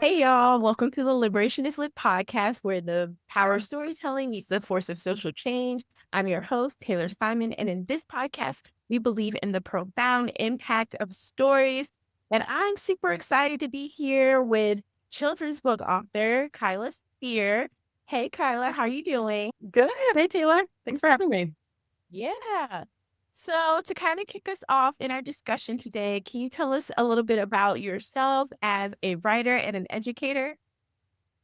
Hey y'all, welcome to the Liberation is Lit podcast where the power of storytelling meets the force of social change. I'm your host, Taylor Simon, and in this podcast, we believe in the profound impact of stories. And I'm super excited to be here with children's book author Kyla Saphir. Hey Kyla, how are you doing? Good. Hey, Taylor. Thanks for having me. Yeah. So, to kind of kick us off in our discussion today, can you tell us a little bit about yourself as a writer and an educator?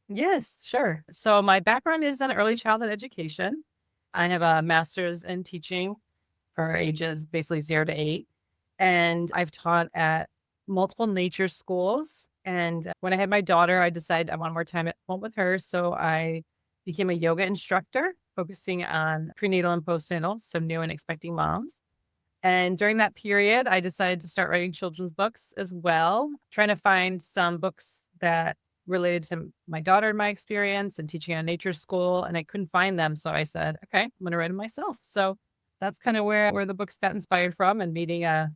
Yes, sure. So, my background is in early childhood education. I have a master's in teaching for ages basically 0 to 8. And I've taught at multiple nature schools. And when I had my daughter, I decided I want more time at home with her. So, I became a yoga instructor, focusing on prenatal and postnatal, so new and expecting moms. And during that period, I decided to start writing children's books as well, trying to find some books that related to my daughter and my experience and teaching at a nature school. And I couldn't find them. So I said, okay, I'm going to write them myself. So that's kind of where the books got inspired from, and meeting a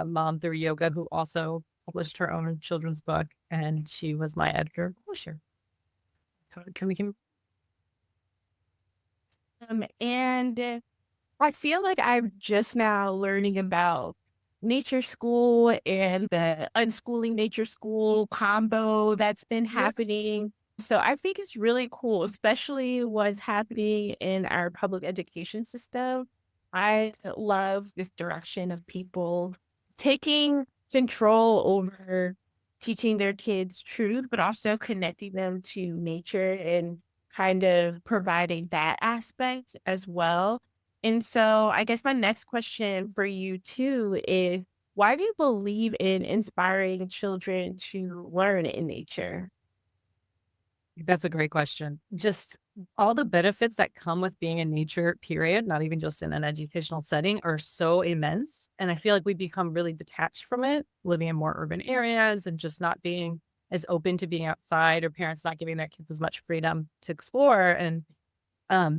mom through yoga who also published her own children's book. And she was my editor and publisher. Can And I feel like I'm just now learning about nature school and the unschooling nature school combo that's been yeah. happening. So I think it's really cool, especially what's happening in our public education system. I love this direction of people taking control over teaching their kids truth, but also connecting them to nature and kind of providing that aspect as well. And so I guess my next question for you too is why do you believe in inspiring children to learn in nature? That's a great question. Just all the benefits that come with being in nature, period, not even just in an educational setting, are so immense. And I feel like we become really detached from it, living in more urban areas and just not being as open to being outside, or parents not giving their kids as much freedom to explore. And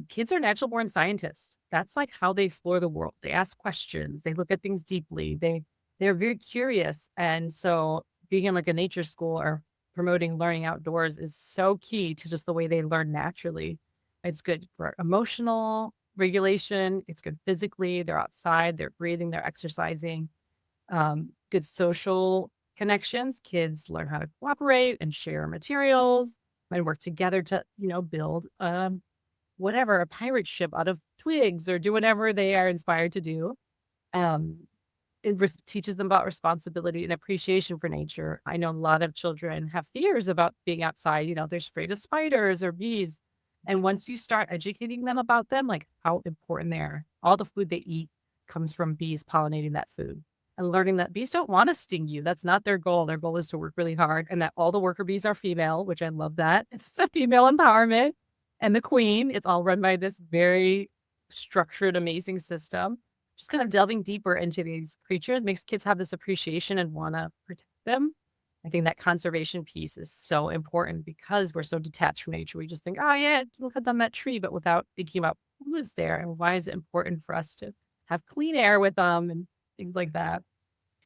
kids are natural born scientists. That's like how they explore the world. They ask questions, they look at things deeply, they're very curious. And so being in like a nature school or promoting learning outdoors is so key to just the way they learn naturally. It's good for emotional regulation, it's good physically. They're outside, they're breathing, they're exercising. Good social connections. Kids learn how to cooperate and share materials and work together to, build whatever, a pirate ship out of twigs, or do whatever they are inspired to do. Um, it teaches them about responsibility and appreciation for nature. I know a lot of children have fears about being outside. They're afraid of spiders or bees. And once you start educating them about them, like how important they are, all the food they eat comes from bees pollinating that food. And learning that bees don't want to sting you. That's not their goal. Their goal is to work really hard, and that all the worker bees are female, which I love that. It's a female empowerment. And the queen, it's all run by this very structured, amazing system. Just kind of delving deeper into these creatures makes kids have this appreciation and want to protect them. I think that conservation piece is so important because we're so detached from nature. We just think, oh, yeah, we'll cut down that tree, but without thinking about who lives there and why is it important for us to have clean air with them and things like that.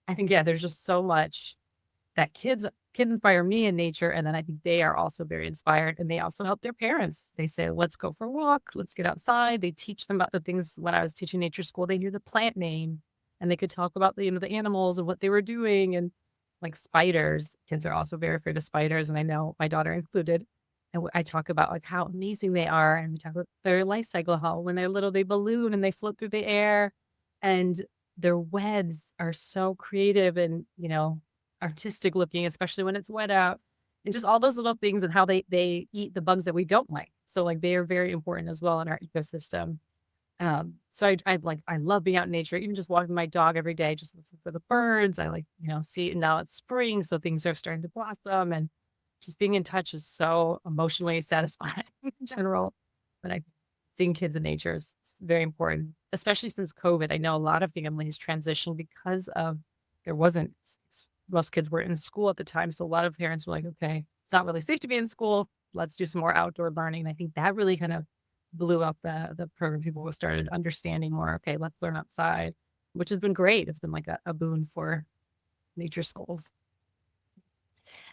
I think, yeah, there's just so much that kids inspire me in nature, and then I think they are also very inspired, and they also help their parents. They say, "Let's go for a walk, let's get outside." They teach them about the things. When I was teaching nature school, they knew the plant name, and they could talk about the animals and what they were doing, and like spiders. Kids are also very afraid of spiders, and I know my daughter included. And I talk about like how amazing they are, and we talk about their life cycle, how when they're little they balloon and they float through the air, and their webs are so creative and artistic looking, especially when it's wet out, and just all those little things, and how they eat the bugs that we don't like. So like they are very important as well in our ecosystem. So I love being out in nature, even just walking my dog every day, just looking for the birds. I like, see it now it's spring, so things are starting to blossom, and just being in touch is so emotionally satisfying in general. But I seeing kids in nature is very important, especially since COVID. I know a lot of families transitioned because of there wasn't most kids were in school at the time. So a lot of parents were like, okay, it's not really safe to be in school. Let's do some more outdoor learning. And I think that really kind of blew up the program. People started understanding more, okay, let's learn outside, which has been great. It's been like a boon for nature schools.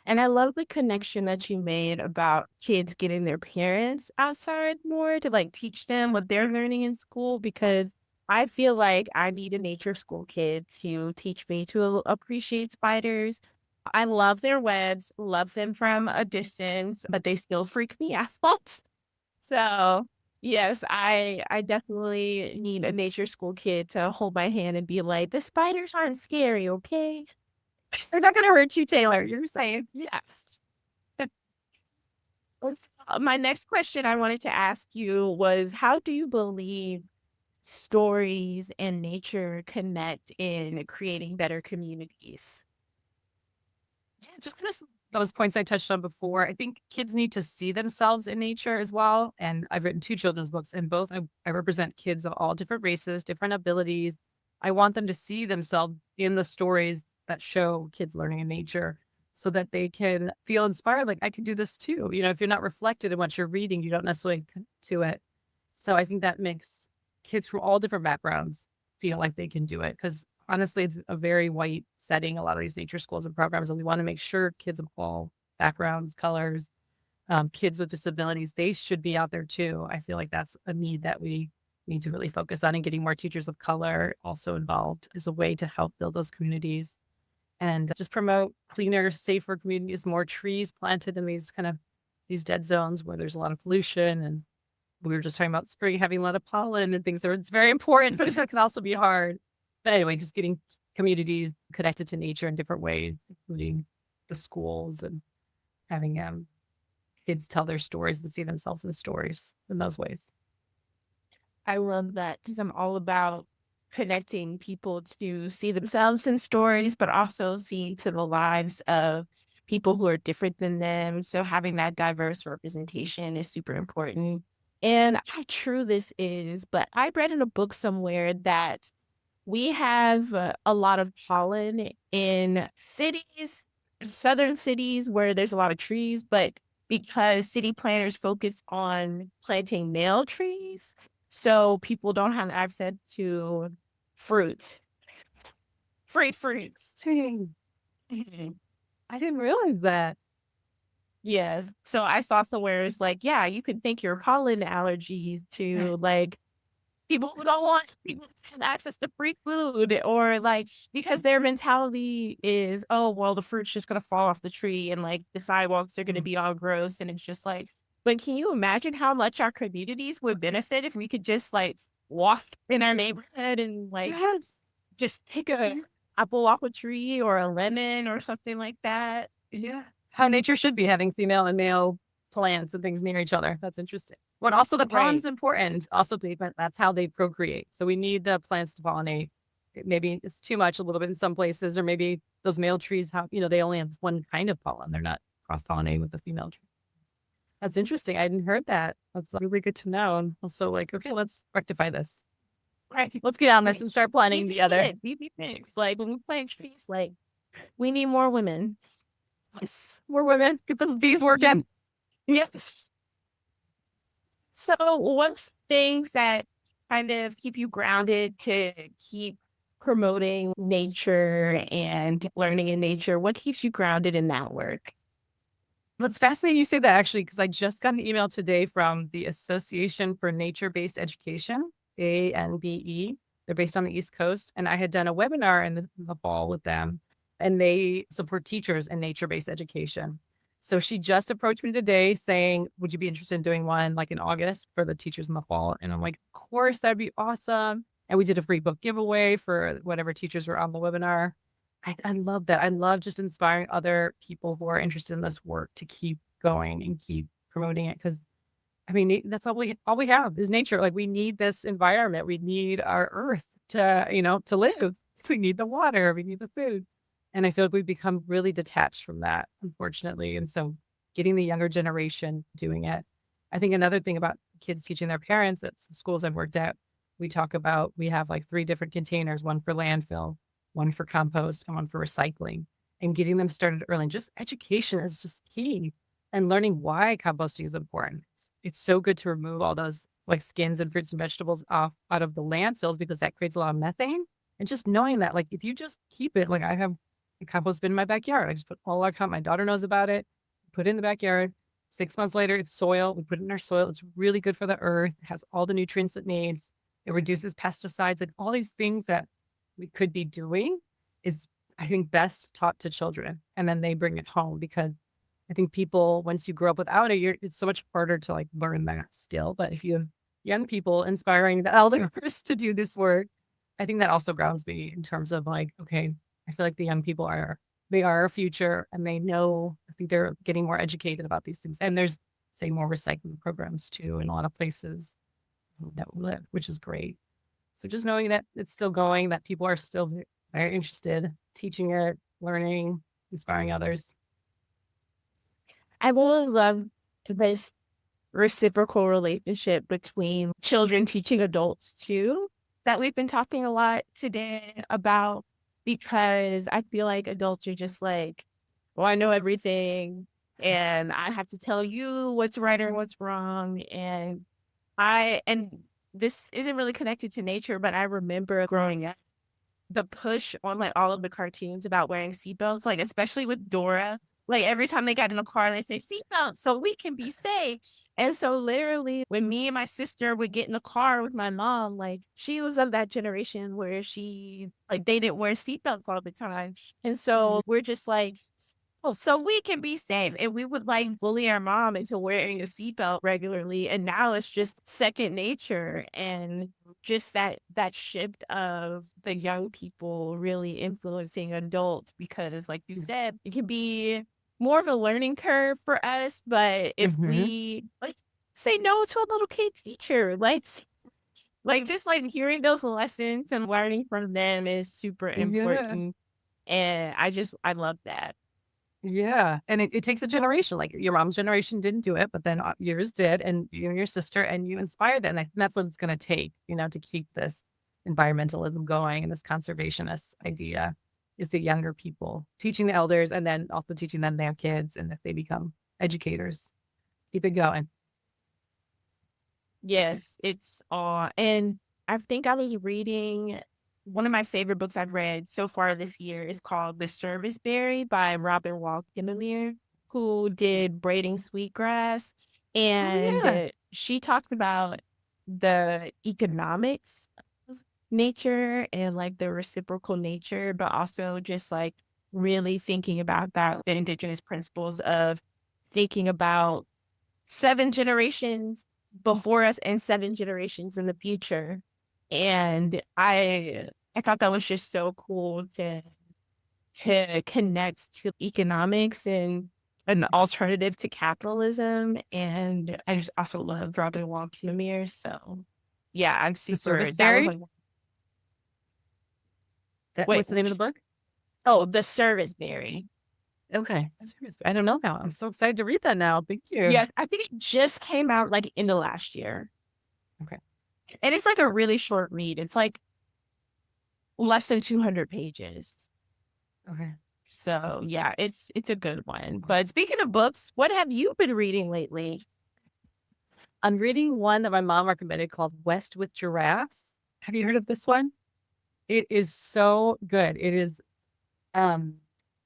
And I love the connection that you made about kids getting their parents outside more to like teach them what they're learning in school because I feel like I need a nature school kid to teach me to appreciate spiders. I love their webs, love them from a distance, but they still freak me out. So, yes, I definitely need a nature school kid to hold my hand and be like, "The spiders aren't scary, okay? They're not gonna hurt you, Taylor." You're saying, "Yes." My next question I wanted to ask you was, how do you believe stories and nature connect in creating better communities? Yeah, just kind of those points I touched on before. I think kids need to see themselves in nature as well. And I've written two children's books, and both I represent kids of all different races, different abilities. I want them to see themselves in the stories that show kids learning in nature so that they can feel inspired. Like, I can do this too. If you're not reflected in what you're reading, you don't necessarily connect to it. So I think that makes kids from all different backgrounds feel like they can do it. Because honestly, it's a very white setting, a lot of these nature schools and programs, and we want to make sure kids of all backgrounds, colors, kids with disabilities, they should be out there too. I feel like that's a need that we need to really focus on, and getting more teachers of color also involved is a way to help build those communities and just promote cleaner, safer communities, more trees planted in these these dead zones where there's a lot of pollution. And we were just talking about spring having a lot of pollen and things. So it's very important, but it can also be hard. But anyway, just getting communities connected to nature in different ways, including the schools, and having kids tell their stories and see themselves in the stories in those ways. I love that because I'm all about connecting people to see themselves in stories, but also seeing to the lives of people who are different than them. So having that diverse representation is super important. And how true this is, but I read in a book somewhere that we have a lot of pollen in cities, southern cities where there's a lot of trees, but because city planners focus on planting male trees, so people don't have access to fruit, fruit, fruits. Interesting. Mhm. I didn't realize that. Yes. So I saw somewhere it's like, yeah, you could thank your pollen allergies to like people who don't want people to have access to free food or, like because their mentality is, "Oh, well, the fruit's just gonna fall off the tree and, like, the sidewalks are gonna Mm. be all gross," and it's just like but can you imagine how much our communities would benefit if we could just, like, walk in our neighborhood and, like, Yes. just pick a apple off a tree or a lemon or something like that? Yeah. How nature should be, having female and male plants and things near each other. That's interesting. But also the pollen's Right. important. Also, but that's how they procreate. So we need the plants to pollinate. Maybe it's too much a little bit in some places, or maybe those male trees have, they only have one kind of pollen. They're not cross pollinating with the female tree. That's interesting. I hadn't heard that. That's really good to know. And also, like, okay, let's rectify this. Right. Let's get on this Right. and start planting the other. We mix, like, when we plant trees, like, we need more women. Yes, more women. Get those bees working. Yes. So, what's things that kind of keep you grounded to keep promoting nature and learning in nature? What keeps you grounded in that work? What's fascinating you say that, actually, because I just got an email today from the Association for Nature-Based Education, ANBE. They're based on the East Coast, and I had done a webinar in the fall with them, and they support teachers in nature-based education. So she just approached me today saying, "Would you be interested in doing one like in August for the teachers in the fall?" And I'm like, "Of course, that'd be awesome." And we did a free book giveaway for whatever teachers were on the webinar. I love that. I love just inspiring other people who are interested in this work to keep going and keep promoting it. Because I mean, that's all we have is nature. Like, we need this environment. We need our earth to live. We need the water. We need the food. And I feel like we've become really detached from that, unfortunately. And so getting the younger generation doing it. I think another thing about kids teaching their parents at some schools I've worked at, we have like three different containers, one for landfill, one for compost, and one for recycling. And getting them started early. And just education is just key, and learning why composting is important. It's so good to remove all those like skins and fruits and vegetables off out of the landfills, because that creates a lot of methane. And just knowing that, like, if you just keep it, like, I have The compost bin in my backyard. I just put all our my daughter knows about it. Put it in the backyard. 6 months later, it's soil. We put it in our soil. It's really good for the earth. It has all the nutrients it needs. It reduces pesticides. Like all these things that we could be doing is, I think, best taught to children. And then they bring it home because I think people, once you grow up without it, it's so much harder to like learn that skill. But if you have young people inspiring the elders to do this work, I think that also grounds me in terms of like, okay, I feel like the young people they are our future and they know, I think they're getting more educated about these things. And there's, say, more recycling programs too in a lot of places that we live, which is great. So just knowing that it's still going, that people are still very interested, teaching it, learning, inspiring others. I really love this reciprocal relationship between children teaching adults too, that we've been talking a lot today about, because I feel like adults are just like, well, I know everything and I have to tell you what's right or what's wrong. And this isn't really connected to nature, but I remember growing up, the push on like all of the cartoons about wearing seatbelts, like especially with Dora. Like every time they got in a car, they say seatbelt so we can be safe. And so literally when me and my sister would get in the car with my mom, like she was of that generation where she like they didn't wear seatbelts all the time. And so we're just like, oh, so we can be safe. And we would like bully our mom into wearing a seatbelt regularly. And now it's just second nature. And just that shift of the young people really influencing adults, because like you said, it can be more of a learning curve for us, but if Mm-hmm. we like say no to a little kid teacher, like just like hearing those lessons and learning from them is super Yeah. important. And I love that. Yeah. And it takes a generation. Like your mom's generation didn't do it, but then yours did, and you and your sister, and you inspired that. And I think that's what it's going to take, to keep this environmentalism going and this conservationist idea is the younger people teaching the elders and then also teaching them their kids. And if they become educators, keep it going. Yes, it's all. And I think I was reading one of my favorite books I've read so far this year is called The Service Berry by Robin Wall Kimmerer, who did Braiding Sweetgrass. Oh, And yeah. she talks about the economics of nature and like the reciprocal nature, but also just like really thinking about that, the indigenous principles of thinking about 7 generations before us and 7 generations in the future. And I thought that was just so cool to connect to economics and an alternative to capitalism. And I just also love Robin Wall Kimmerer. So yeah, I'm The super Service that was Berry. like wait, What's the name of the book? oh, The Service Berry. Okay. Service. I don't know now. I'm so excited to read that now. Thank you. Yes, I think it just came out like in the last year. Okay. And it's like a really short read. It's like less than 200 pages. Okay. So yeah, it's a good one. But speaking of books, what have you been reading lately? I'm reading one that my mom recommended called West with Giraffes. Have you heard of this one? It is so good. It is um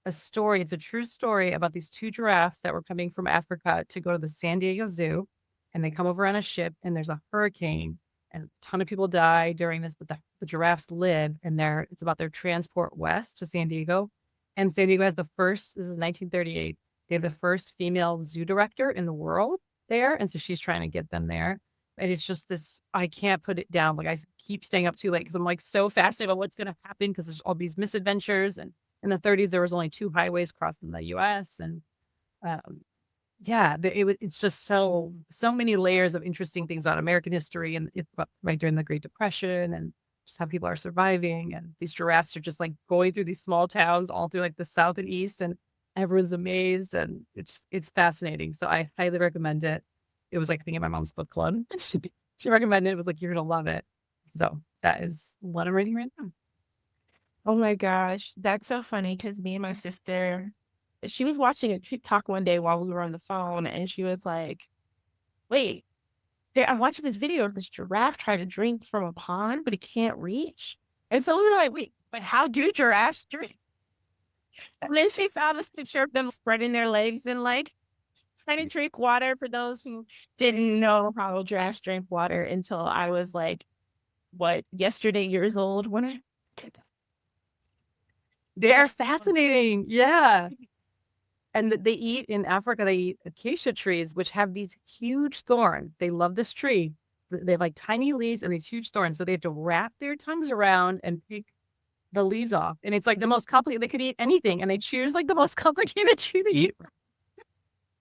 a story. It's a true story about these two giraffes that were coming from Africa to go to the San Diego Zoo. And they come over on a ship and there's a hurricane and a ton of people die during this, but the giraffes live and it's about their transport west to San Diego. And San Diego has this is 1938. They have the first female zoo director in the world there. And so she's trying to get them there. And it's just this, I can't put it down. Like I keep staying up too late because I'm like so fascinated about what's going to happen because there's all these misadventures. And in the 30s, there was only two highways crossing the US. And um, yeah, it's just so many layers of interesting things on American history and right during the Great Depression and just how people are surviving. And these giraffes are just like going through these small towns all through like the South and East, and everyone's amazed, and it's fascinating. So I highly recommend it. It was like I think in my mom's book club. She recommended it. It was like you're gonna love it. So that is what I'm reading right now. Oh my gosh, that's so funny because me and my sister, she was watching a TikTok one day while we were on the phone, and she was like, "Wait, I'm watching this video of this giraffe trying to drink from a pond, but it can't reach." And so we were like, "Wait, but how do giraffes drink?" And then she found this picture of them spreading their legs and like trying to drink water. For those who didn't know how giraffes drink water until I was like, what, yesterday years old when I did that. They're fascinating. Yeah. And they eat in Africa, they eat acacia trees, which have these huge thorns. They love this tree. They have like tiny leaves and these huge thorns. So they have to wrap their tongues around and pick the leaves off. And it's like the most complicated. They could eat anything, and they choose like the most complicated tree to eat.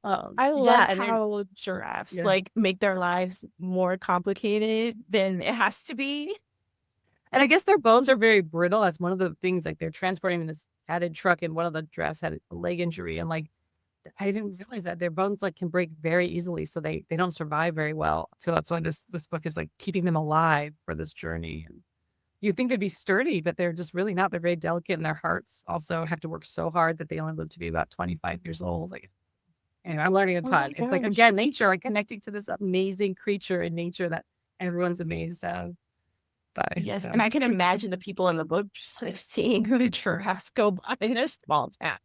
I love Yeah, and they're how giraffes yeah. like make their lives more complicated than it has to be. And I guess their bones are very brittle. That's one of the things, like, they're transporting in this padded truck, and one of the giraffes had a leg injury, and, like, I didn't realize that their bones, like, can break very easily, so they don't survive very well. So that's why this book is, like, keeping them alive for this journey, and you'd think they'd be sturdy, but they're just really not. They're very delicate, and their hearts also have to work so hard that they only live to be about 25 years old. Like, anyway, I'm learning a Oh my ton. It's like, gosh. again, nature, like, connecting to this amazing creature in nature that everyone's amazed of by, Yes, and so. I can imagine the people in the book just like seeing the giraffes go by in a small town.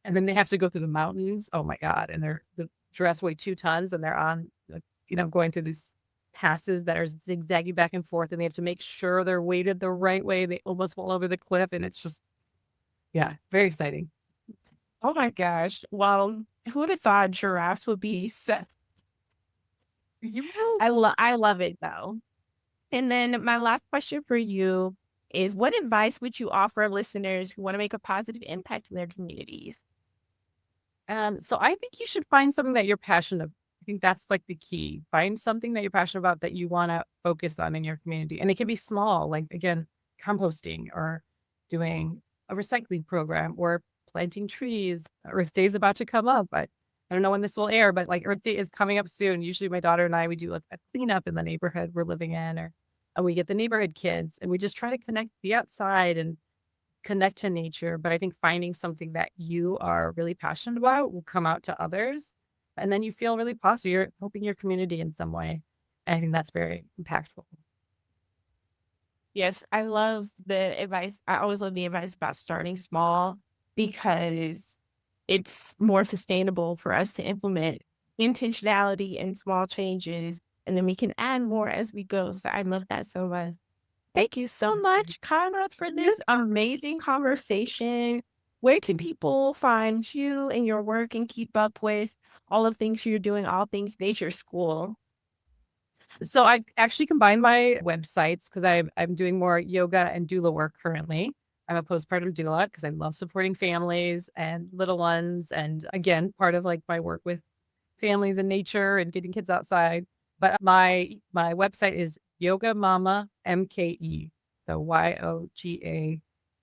And then they have to go through the mountains. Oh my god, and the dress weigh 2 tons, and they're on, like, going through these passes that are zigzaggy back and forth, and they have to make sure they're weighted the right way. They almost fall over the cliff, and it's just yeah, very exciting. Oh my gosh. Well, who would have thought giraffes would be set? Yeah. I love it though. And then my last question for you is what advice would you offer listeners who want to make a positive impact in their communities? So I think you should find something that you're passionate. I think that's like the key. Find something that you're passionate about that you want to focus on in your community. And it can be small, like again, composting or doing a recycling program or planting trees. Earth Day is about to come up, but I don't know when this will air, but like Earth Day is coming up soon. Usually my daughter and I, we do like a cleanup in the neighborhood we're living in, or and we get the neighborhood kids and we just try to connect, be outside and connect to nature, but I think finding something that you are really passionate about will come out to others, and then you feel really positive. You're helping your community in some way. I think that's very impactful. Yes, I love the advice. I always love the advice about starting small because it's more sustainable for us to implement intentionality and small changes, and then we can add more as we go. So I love that so much. Thank you so much, Kyla, for this amazing conversation. Where can people find you and your work and keep up with all of things you're doing, all things nature school? So I actually combined my websites because I'm doing more yoga and doula work currently. I'm a postpartum doula because I love supporting families and little ones, and again, part of like my work with families and nature and getting kids outside. But my website is Yoga Mama MKE. So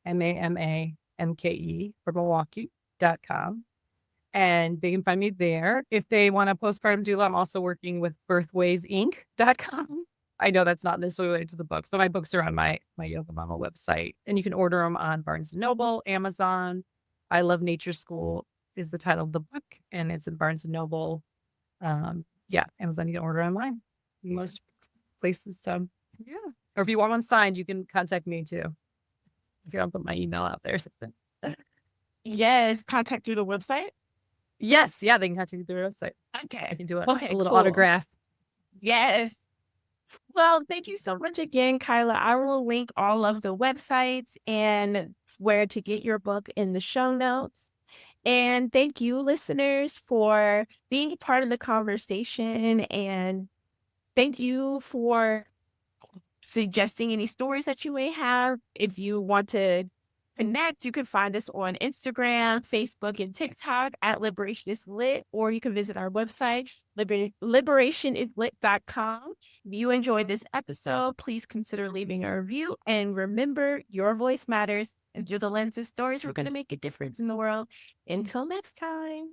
YOGAMAMAMKE for Milwaukee.com. And they can find me there. If they want a postpartum doula, I'm also working with birthwaysinc.com. I know that's not necessarily related to the books, but my books are on my Yoga Mama website. And you can order them on Barnes& and Noble, Amazon. I Love Nature School is the title of the book, and it's in Barnes& and Noble. Yeah, Amazon, you can order online. Most places. So yeah. Or if you want one signed, you can contact me too. If you don't put my email out there or something. Yes, contact through the website. Yes, yeah, they can contact you through their website. I Okay. can do a Okay, little cool. autograph. Yes. Well, thank you so much again, Kyla. I will link all of the websites and where to get your book in the show notes. And thank you, listeners, for being part of the conversation. And thank you for suggesting any stories that you may have. If you want to connect, you can find us on Instagram, Facebook, and TikTok at Liberation is Lit, or you can visit our website, liberationislit.com. If you enjoyed this episode, please consider leaving a review. And remember, your voice matters. And through the lens of stories, we're going to make a difference in the world. Until next time.